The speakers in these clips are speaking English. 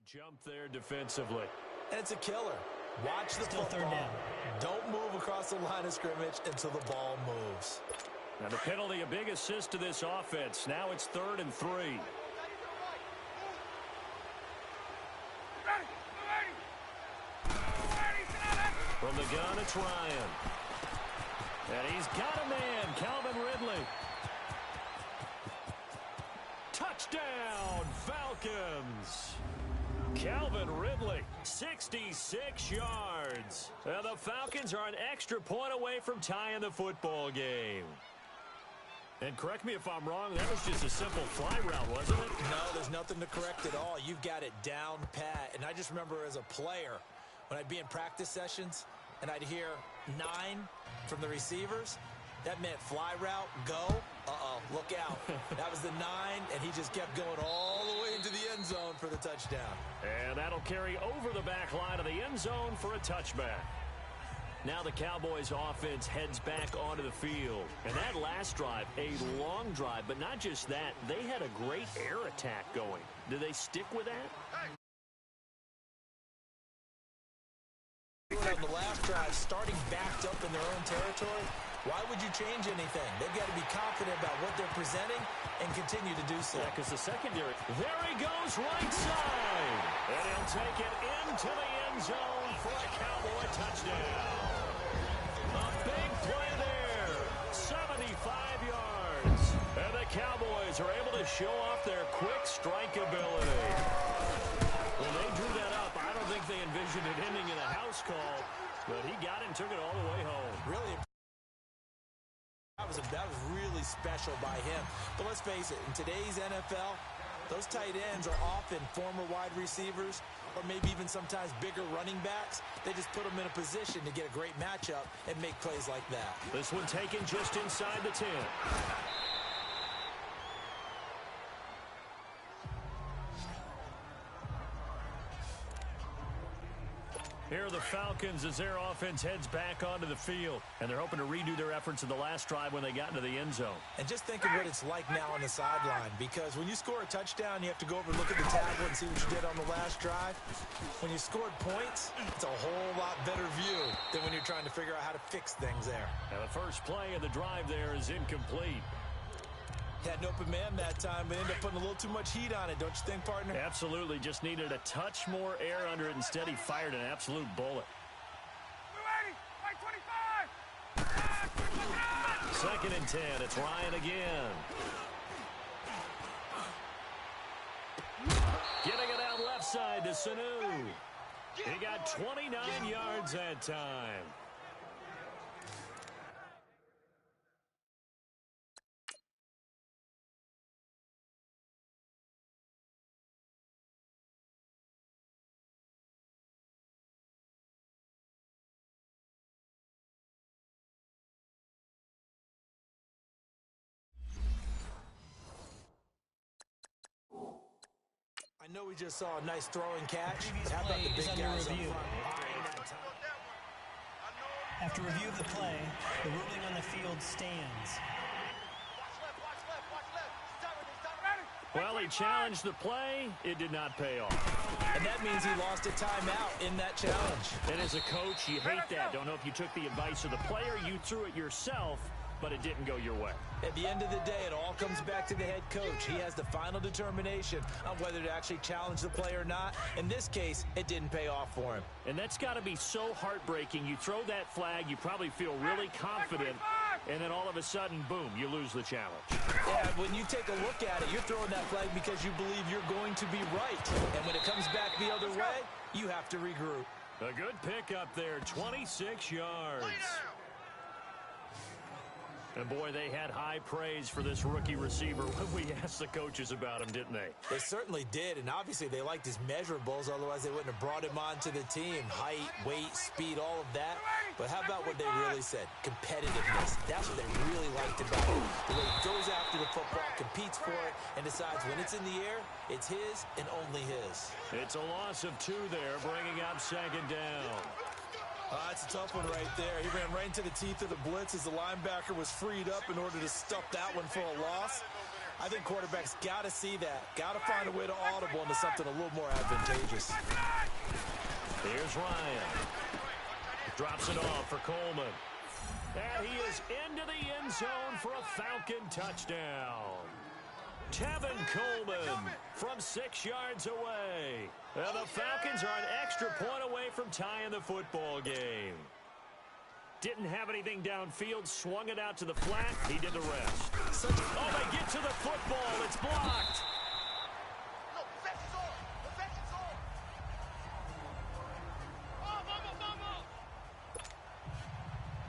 Jump there defensively. And it's a killer. Watch the Still football. third down. Don't move across the line of scrimmage until the ball moves. Now the penalty, a big assist to this offense. Now it's 3rd and 3. From the gun, it's Ryan. And he's got a man, Calvin Ridley. Touchdown, Falcons. Calvin Ridley, 66 yards. And the Falcons are an extra point away from tying the football game. And correct me if I'm wrong, that was just a simple fly route, wasn't it? No, there's nothing to correct at all. You've got it down pat. And I just remember as a player, when I'd be in practice sessions and I'd hear 9 from the receivers, that meant fly route, go. Uh-oh, look out. That was the 9, and he just kept going all the way into the end zone for the touchdown. And that'll carry over the back line of the end zone for a touchback. Now the Cowboys offense heads back onto the field. And that last drive, a long drive, but not just that, they had a great air attack going. Do they stick with that? On the last drive, starting backed up in their own territory, why would you change anything? They've got to be confident about what they're presenting and continue to do so. Yeah, because the secondary, there he goes right side. And he'll take it into the end zone for a Cowboy touchdown. A big play there, 75 yards. And the Cowboys are able to show off their quick strike ability. When they drew that up, I don't think they envisioned it ending in a house call, but he got it and took it all the way home. Really, that was really special by him. But let's face it, in today's NFL, those tight ends are often former wide receivers or maybe even sometimes bigger running backs. They just put them in a position to get a great matchup and make plays like that. This one taken just inside the 10. Here are the Falcons as their offense heads back onto the field. And they're hoping to redo their efforts in the last drive when they got into the end zone. And just think of what it's like now on the sideline. Because when you score a touchdown, you have to go over and look at the tablet and see what you did on the last drive. When you scored points, it's a whole lot better view than when you're trying to figure out how to fix things there. Now the first play of the drive there is incomplete. Had an open man that time, but ended up putting a little too much heat on it, don't you think, partner? Absolutely. Just needed a touch more air under it. Instead, he fired an absolute bullet. Second and 10. It's Ryan again. Getting it out left side to Sanu. He got 29 yards that time. I know we just saw a nice throwing catch, but how about the big guys up front? After review of the play, the ruling on the field stands. Well, he challenged the play. It did not pay off. And that means he lost a timeout in that challenge. And as a coach, you hate that. Don't know if you took the advice of the player, you threw it yourself, but it didn't go your way. At the end of the day, it all comes back to the head coach. He has the final determination on whether to actually challenge the play or not. In this case, it didn't pay off for him. And that's got to be so heartbreaking. You throw that flag, you probably feel really confident, and then all of a sudden, boom, you lose the challenge. Yeah, when you take a look at it, you're throwing that flag because you believe you're going to be right. And when it comes back the other way, you have to regroup. A good pickup there, 26 yards. And, boy, they had high praise for this rookie receiver when we asked the coaches about him, didn't they? They certainly did, and obviously they liked his measurables. Otherwise, they wouldn't have brought him onto the team. Height, weight, speed, all of that. But how about what they really said? Competitiveness. That's what they really liked about him. The way he goes after the football, competes for it, and decides when it's in the air, it's his and only his. It's a loss of 2 there, bringing up second down. That's a tough one right there. He ran right into the teeth of the blitz as the linebacker was freed up in order to stuff that one for a loss. I think quarterbacks got to see that. Got to find a way to audible into something a little more advantageous. Here's Ryan. Drops it off for Coleman. And he is into the end zone for a Falcon touchdown. Tevin Coleman from 6 yards away. And the Falcons are an extra point away from tying the football game. Didn't have anything downfield, swung it out to the flat. He did the rest. Oh, they get to the football. It's blocked.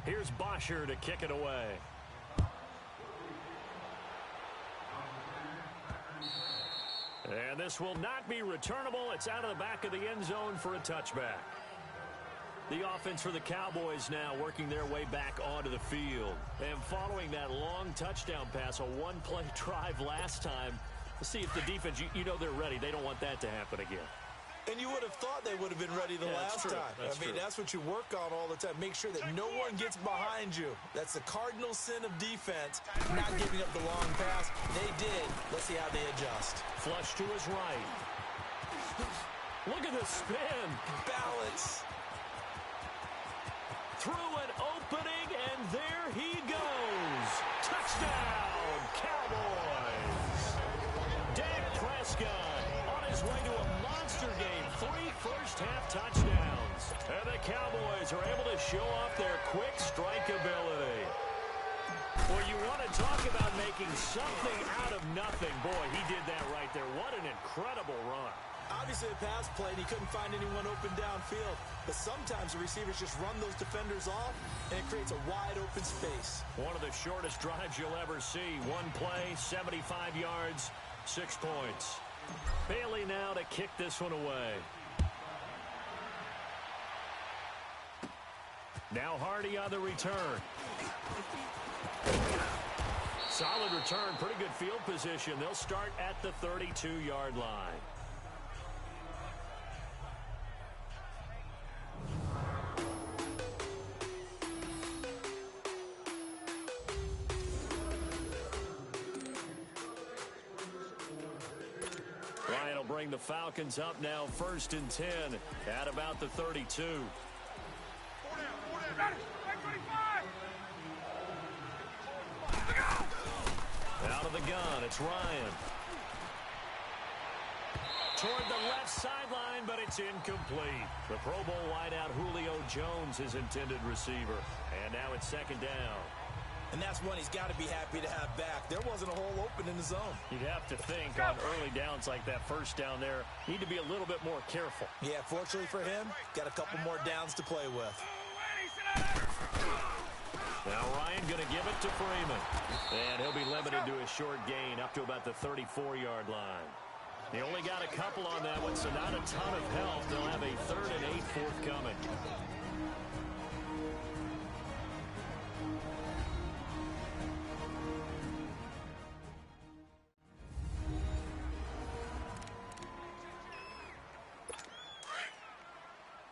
Here's Bosher to kick it away. And this will not be returnable. It's out of the back of the end zone for a touchback. The offense for the Cowboys now working their way back onto the field. And following that long touchdown pass, a one-play drive last time, let's see if the defense, you know they're ready. They don't want that to happen again. And you would have thought they would have been ready the last time. That's what you work on all the time. Make sure that no one gets behind you. That's the cardinal sin of defense, not giving up the long pass. They did. Let's see how they adjust. Flush to his right. Look at the spin. Balance. Through an opening, and there he goes. Touchdown, Cowboys. Dak Prescott on his way to a monster game. 3 first-half touchdowns. And the Cowboys are able to show off their quick strike ability. Well, you want to talk about making something out of nothing. Boy, he did that right there. What an incredible run. Obviously, a pass play, and he couldn't find anyone open downfield. But sometimes the receivers just run those defenders off, and it creates a wide-open space. One of the shortest drives you'll ever see. One play, 75 yards, 6 points. Bailey now to kick this one away. Now Hardy on the return. Solid return, pretty good field position. They'll start at the 32-yard line. Ryan will bring the Falcons up now, 1st and 10 at about the 32. Out of the gun, it's Ryan. Toward the left sideline, but it's incomplete. The Pro Bowl wideout Julio Jones, his intended receiver. And now it's 2nd down. And that's one he's got to be happy to have back. There wasn't a hole open in the zone. You'd have to think on early downs like that, 1st down there, need to be a little bit more careful. Yeah, fortunately for him, got a couple more downs to play with. Now Ryan going to give it to Freeman. And he'll be limited to a short gain up to about the 34-yard line. He only got a couple on that one, so not a ton of help. They'll have a 3rd and 8 forthcoming.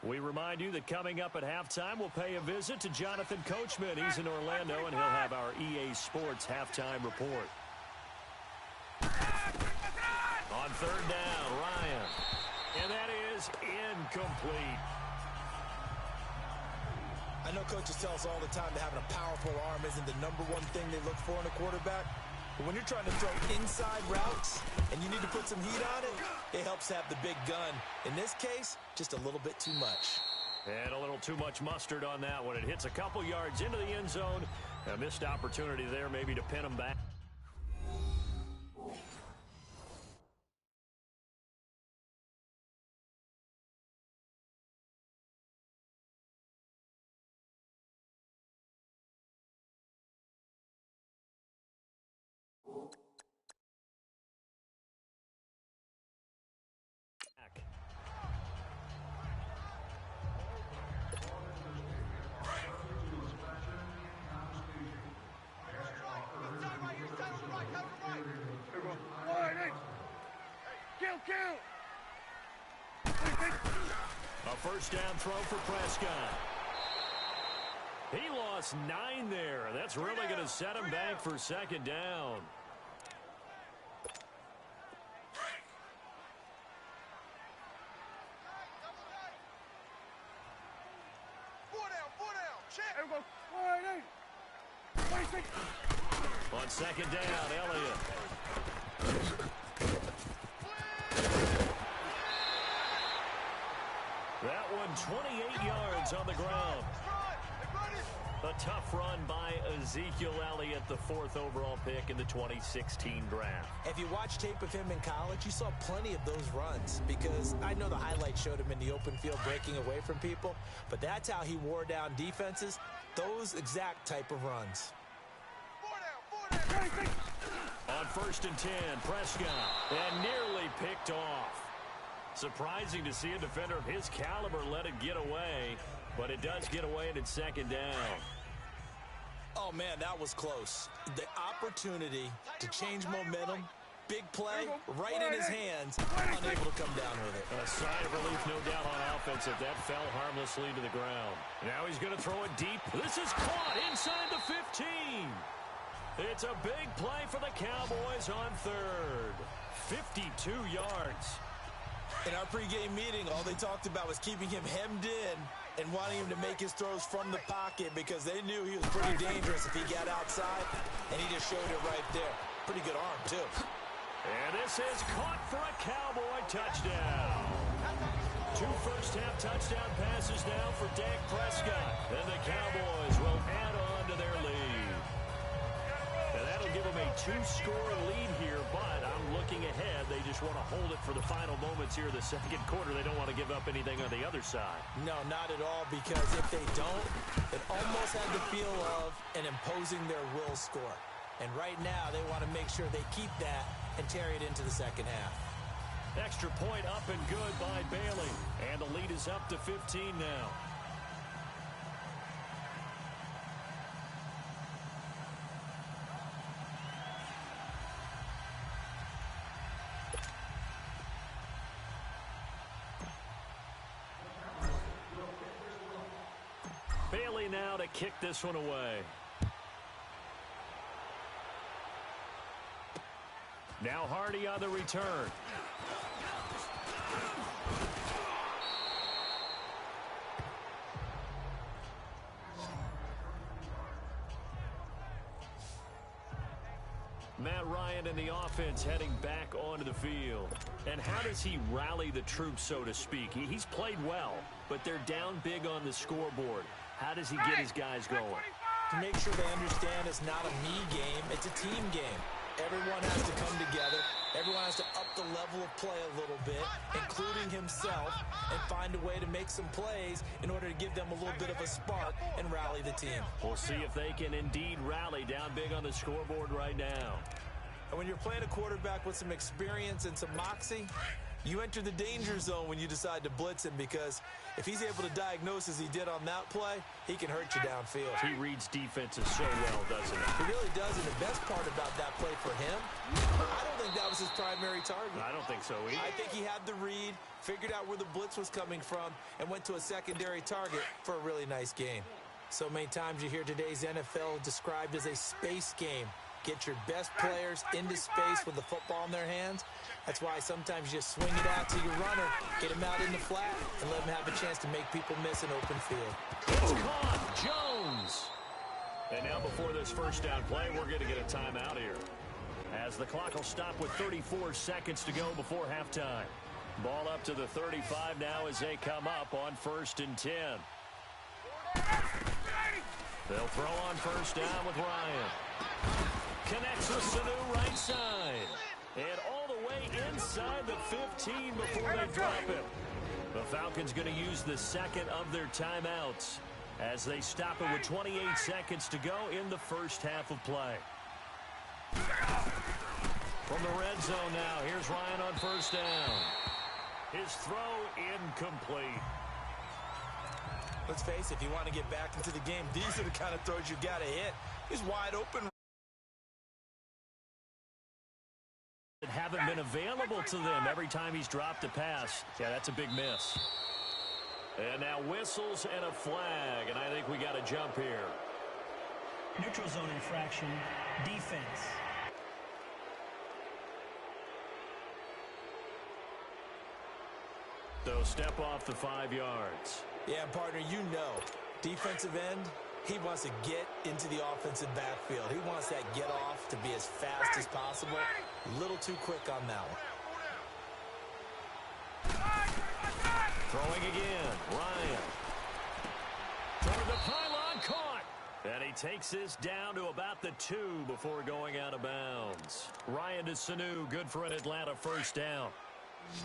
We remind you that coming up at halftime, we'll pay a visit to Jonathan Coachman. He's in Orlando, and he'll have our EA Sports halftime report. On 3rd down, Ryan. And that is incomplete. I know coaches tell us all the time that having a powerful arm isn't the #1 thing they look for in a quarterback. But when you're trying to throw inside routes and you need to put some heat on it, it helps have the big gun. In this case, just a little bit too much. And a little too much mustard on that one. It hits a couple yards into the end zone. A missed opportunity there maybe to pin them back. A 1st down throw for Prescott. lost 9 there. That's really going to set him back for second down. On second down, Elliott. That one 28 yards on the ground. A tough run by Ezekiel Elliott, the 4th overall pick in the 2016 draft. If you watch tape of him in college, you saw plenty of those runs because I know the highlights showed him in the open field breaking away from people, but that's how he wore down defenses, those exact type of runs. On 1st and 10, Prescott, and nearly picked off. Surprising to see a defender of his caliber let it get away, but it does get away and it's second down. Oh, man, that was close. The opportunity to change momentum, big play, right in his hands, unable to come down with it. A sign of relief, no doubt, on offense if that fell harmlessly to the ground. Now he's going to throw it deep. This is caught inside the 15. It's a big play for the Cowboys on 3rd. 52 yards. In our pregame meeting, all they talked about was keeping him hemmed in and wanting him to make his throws from the pocket because they knew he was pretty dangerous if he got outside, and he just showed it right there. Pretty good arm, too. And this is caught for a Cowboy touchdown. 2 first-half touchdown passes now for Dak Prescott. And the Cowboys will add on to their lead. And that'll give them a 2-score lead here, but I'm looking ahead. They just want to hold it for the final moments here of the second quarter. They don't want to give up anything on the other side. No, not at all, because if they don't, it almost had the feel of an imposing their will score. And right now, they want to make sure they keep that and carry it into the second half. Extra point up and good by Bailey. And the lead is up to 15 now. Bailey now to kick this one away. Now Hardy on the return. Matt Ryan and the offense heading back onto the field. And how does he rally the troops, so to speak? He's played well, but they're down big on the scoreboard. How does he get his guys going? To make sure they understand it's not a me game, it's a team game. Everyone has to come together. Everyone has to up the level of play a little bit, including himself, and find a way to make some plays in order to give them a little bit of a spark and rally the team. We'll see if they can indeed rally down big on the scoreboard right now. And when you're playing a quarterback with some experience and some moxie, you enter the danger zone when you decide to blitz him, because if he's able to diagnose as he did on that play, he can hurt you downfield. He reads defenses so well, doesn't he? He really does, and the best part about that play for him, I don't think that was his primary target. I don't think so either. I think he had the read, figured out where the blitz was coming from, and went to a secondary target for a really nice gain. So many times you hear today's NFL described as a space game. Get your best players into space with the football in their hands. That's why sometimes you just swing it out to your runner, get him out in the flat, and let him have a chance to make people miss an open field. It's caught. Jones. And now before this first down play, we're going to get a timeout here, as the clock will stop with 34 seconds to go before halftime. Ball up to the 35 now as they come up on 1st and 10. They'll throw on first down with Ryan. Connects with Sanu right side. And all the way inside the 15 before they drop him. The Falcons going to use the second of their timeouts as they stop it with 28 seconds to go in the first half of play. From the red zone now, here's Ryan on first down. His throw incomplete. Let's face it, if you want to get back into the game, these are the kind of throws you got to hit. He's wide open. Haven't been available to them every time he's dropped a pass. Yeah, that's a big miss. And now whistles and a flag, and I think we got a jump here. Neutral zone infraction, defense. So step off the 5 yards. Yeah, partner, you know, defensive end, he wants to get into the offensive backfield. He wants that get off to be as fast as possible. A little too quick on that one. Throwing again, Ryan. Toward the pylon, caught. And he takes this down to about the 2 before going out of bounds. Ryan to Sanu, good for an Atlanta first down.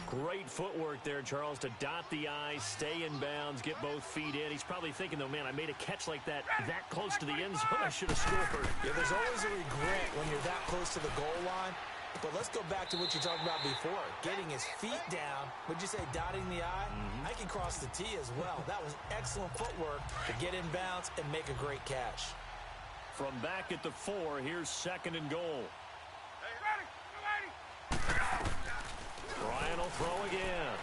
Great footwork there, Charles, to dot the I, stay in bounds, get both feet in. He's probably thinking, though, man, I made a catch like that close to the end zone. I should have scored. Yeah, there's always a regret when you're that close to the goal line. But let's go back to what you talked about before. Getting his feet down. Would you say dotting the I? I can cross the T as well. That was excellent footwork to get in bounds and make a great catch. From back at the 4, here's 2nd and goal. Ryan will throw again.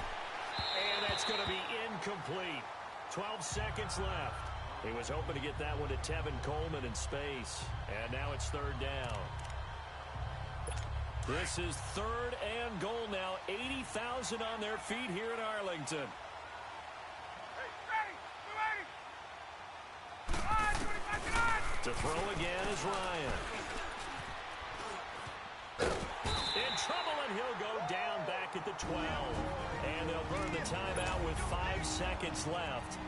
And that's going to be incomplete. 12 seconds left. He was hoping to get that one to Tevin Coleman in space. And now it's 3rd down. This is 3rd and goal now. 80,000 on their feet here in Arlington. To throw again is Ryan. In trouble, and he'll go down back at the 12. And they'll burn the timeout with 5 seconds left.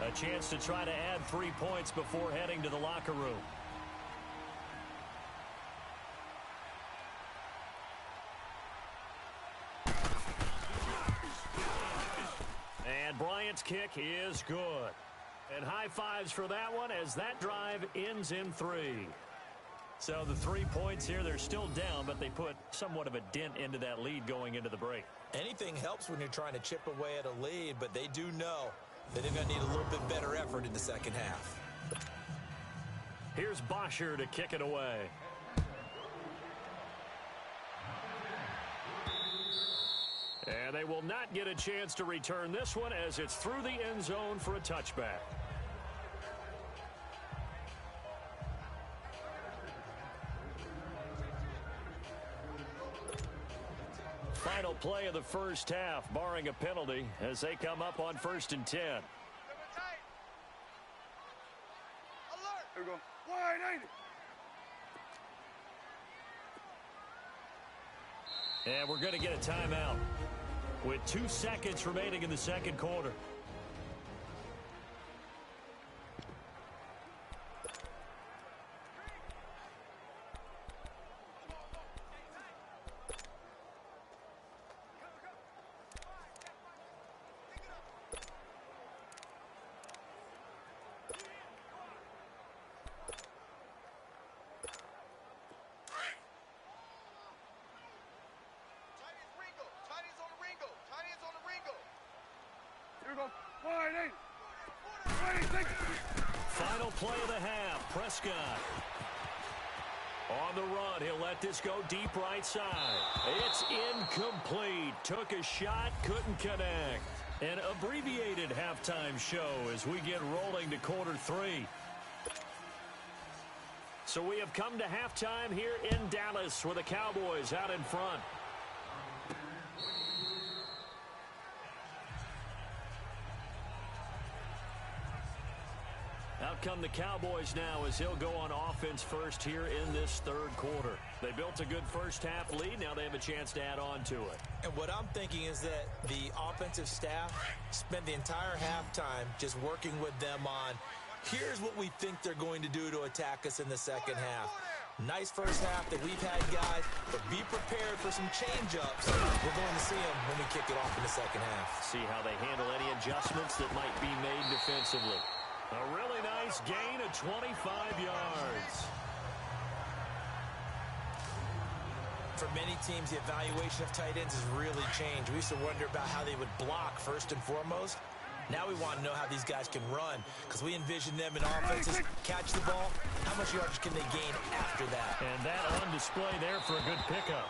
A chance to try to add 3 points before heading to the locker room. And Bryant's kick is good. And high fives for that one as that drive ends in 3. So the 3 points here, they're still down, but they put somewhat of a dent into that lead going into the break. Anything helps when you're trying to chip away at a lead, but they do know that they're going to need a little bit better effort in the second half. Here's Bosher to kick it away. And they will not get a chance to return this one as it's through the end zone for a touchback. Final play of the first half, barring a penalty, as they come up on 1st and 10. Here we go. 180. And we're going to get a timeout with 2 seconds remaining in the second quarter. Final play of the half, Prescott. On the run, he'll let this go deep right side. It's incomplete. Took a shot, couldn't connect. An abbreviated halftime show as we get rolling to quarter 3. So we have come to halftime here in Dallas with the Cowboys out in front. Out come the Cowboys now as he'll go on offense first here in this third quarter. They built a good first half lead. Now they have a chance to add on to it. And what I'm thinking is that the offensive staff spent the entire halftime just working with them on, here's what we think they're going to do to attack us in the second half. Nice first half that we've had, guys, but be prepared for some change-ups. We're going to see them when we kick it off in the second half. See how they handle any adjustments that might be made defensively. A really nice gain of 25 yards. For many teams, the evaluation of tight ends has really changed. We used to wonder about how they would block first and foremost. Now we want to know how these guys can run, because we envision them in offenses catch the ball. How much yardage can they gain after that? And that on display there for a good pickup.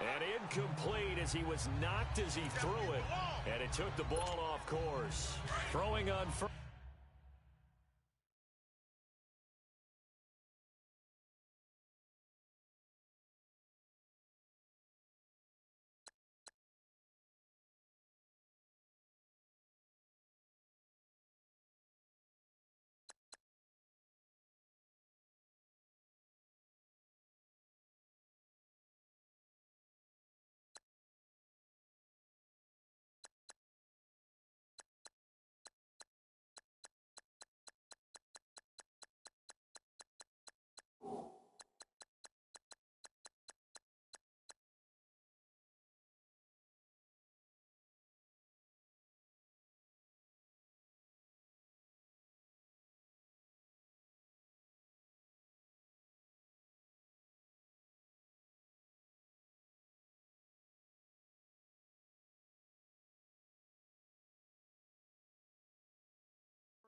And incomplete as he was knocked as he threw it. And it took the ball off course. Throwing on first.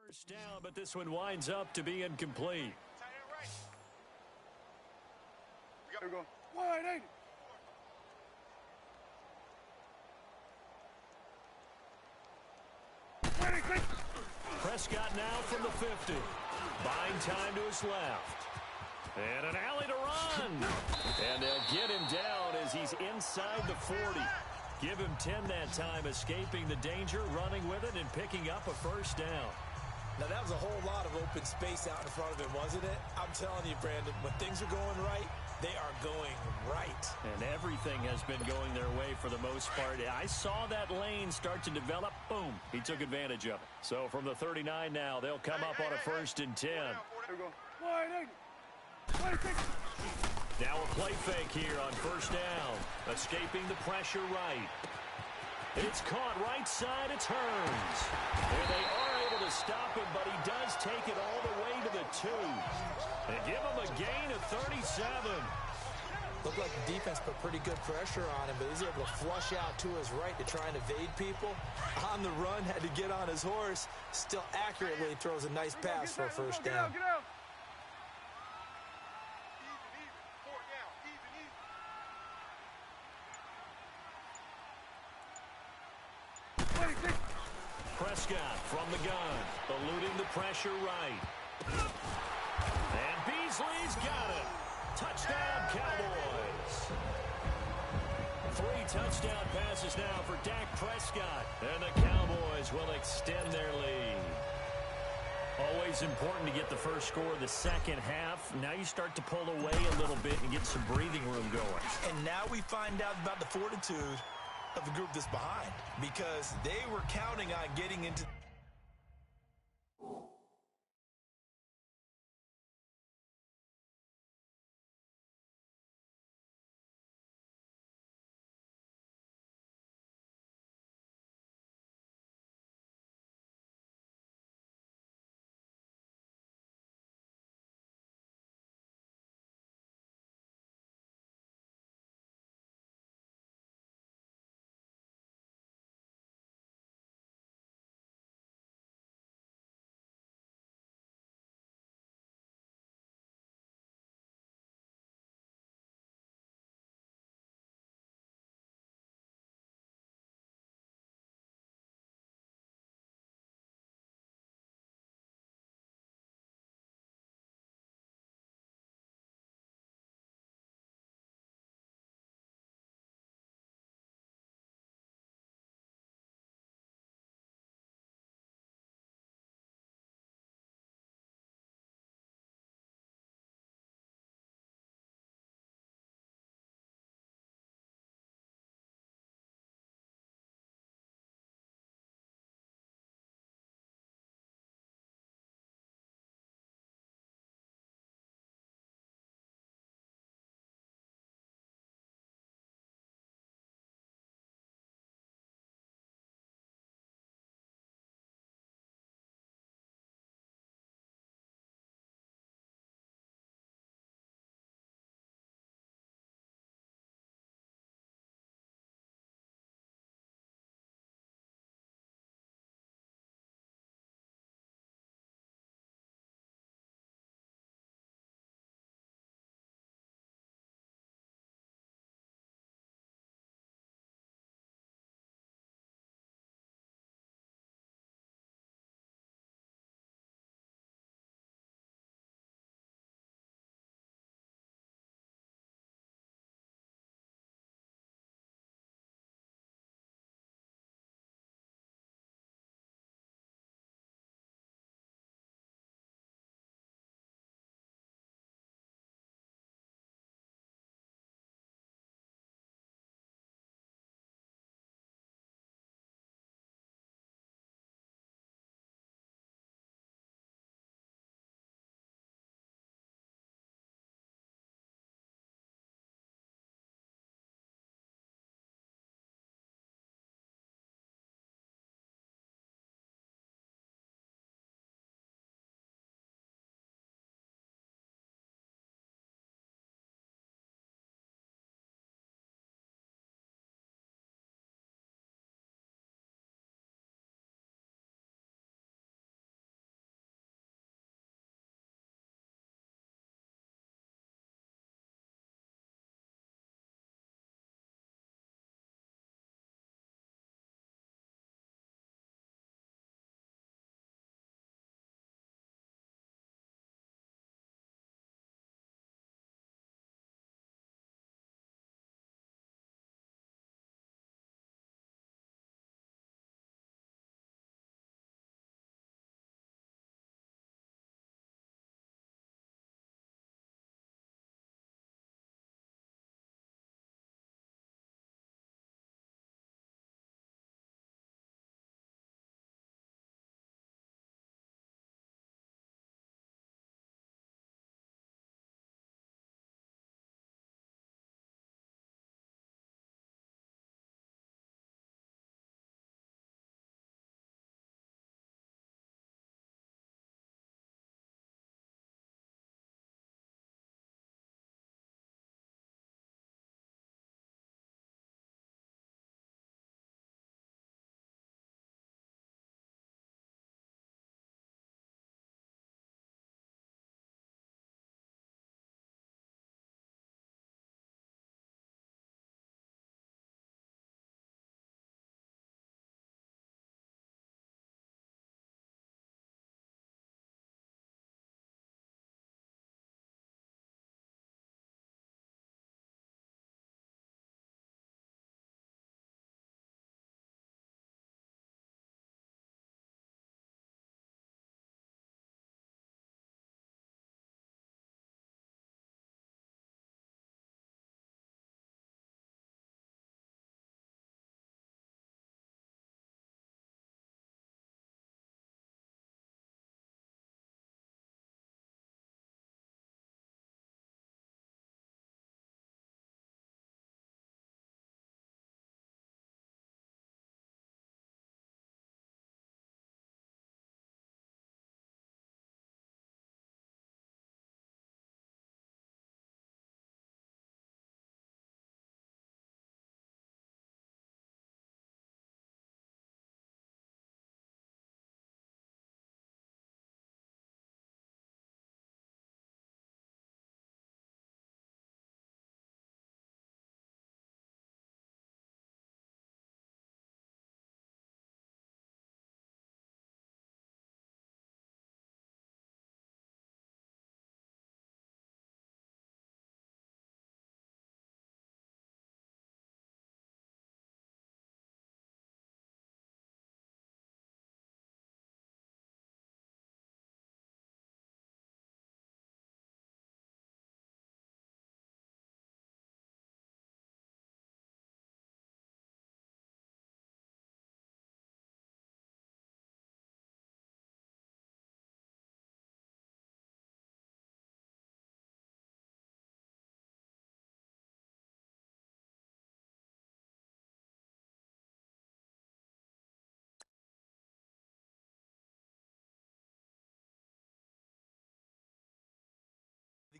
First down, but this one winds up to be incomplete. Tight end right. We go. Wide, ain't it? Prescott now from the 50. Buying time to his left. And an alley to run. And they'll get him down as he's inside the 40. Give him 10 that time, escaping the danger, running with it, and picking up a first down. Now, that was a whole lot of open space out in front of him, wasn't it? I'm telling you, Brandon, when things are going right, they are going right. And everything has been going their way for the most part. I saw that lane start to develop. Boom. He took advantage of it. So from the 39 now, they'll come up on a 1st and 10. Wide, ain't it? Now a play fake here on 1st down. Escaping the pressure right. It's caught right side. It's Hearns. And they are able to stop him, but he does take it all the way to the 2. And give him a gain of 37. Looked like the defense put pretty good pressure on him, but he's able to flush out to his right to try and evade people. On the run, had to get on his horse. Still accurately throws a nice pass for a first down. Get out. Prescott from the gun, eluding the pressure right. And Beasley's got it. Touchdown, Cowboys. 3 touchdown passes now for Dak Prescott. And the Cowboys will extend their lead. Always important to get the first score of the second half. Now you start to pull away a little bit and get some breathing room going. And now we find out about the fortitude of the group that's behind, because they were counting on getting into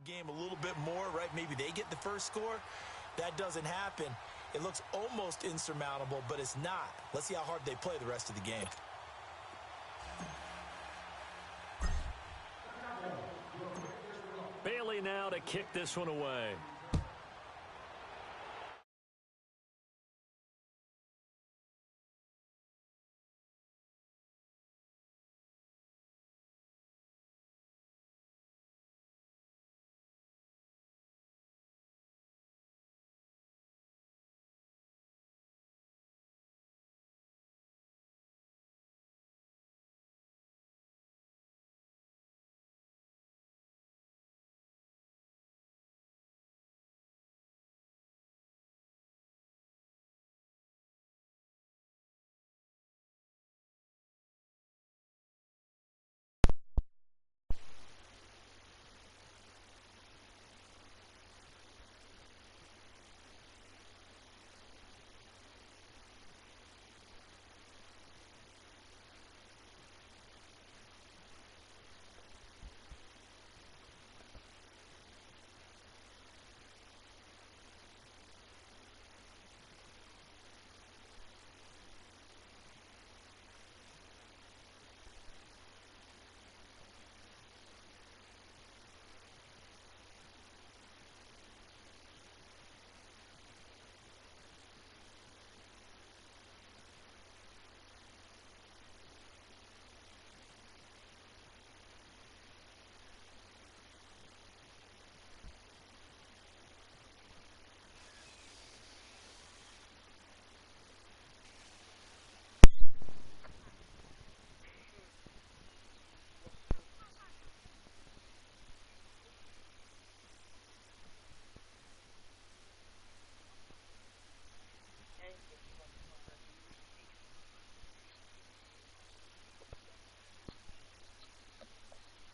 game a little bit more, right? Maybe they get the first score. That doesn't happen. It looks almost insurmountable, but it's not. Let's see how hard they play the rest of the game. Bailey now to kick this one away.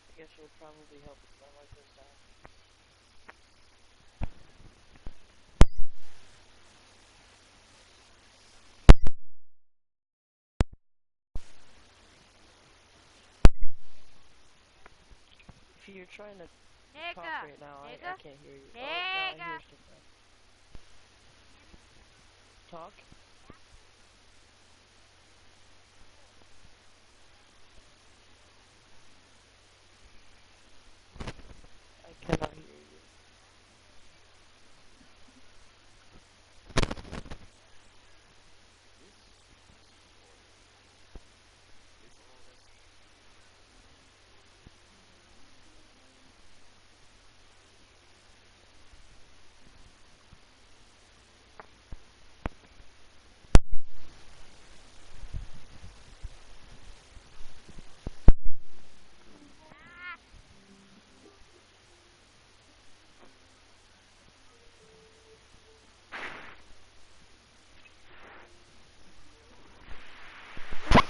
I guess it would probably help if my mic was down. If you're trying to talk right now, I can't hear you. Oh, now I hear stuff now. Talk? I cannot hear you.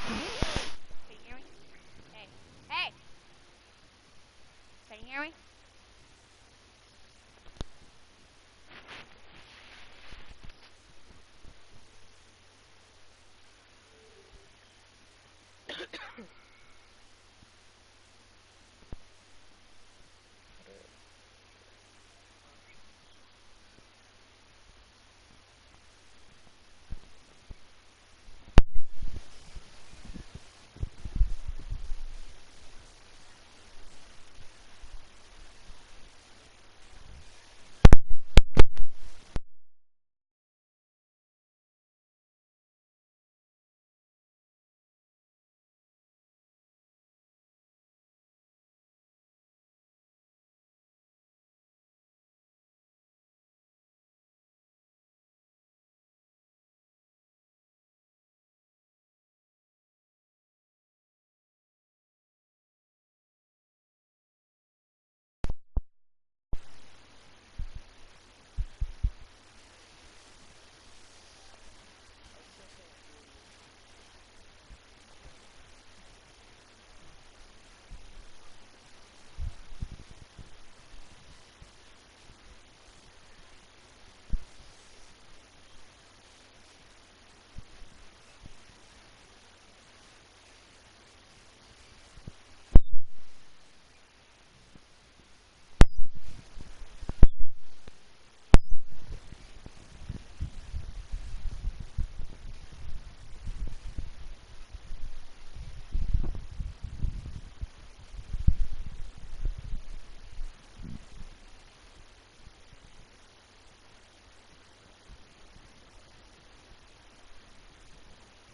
Can you hear me? Hey. Hey! Can you hear me?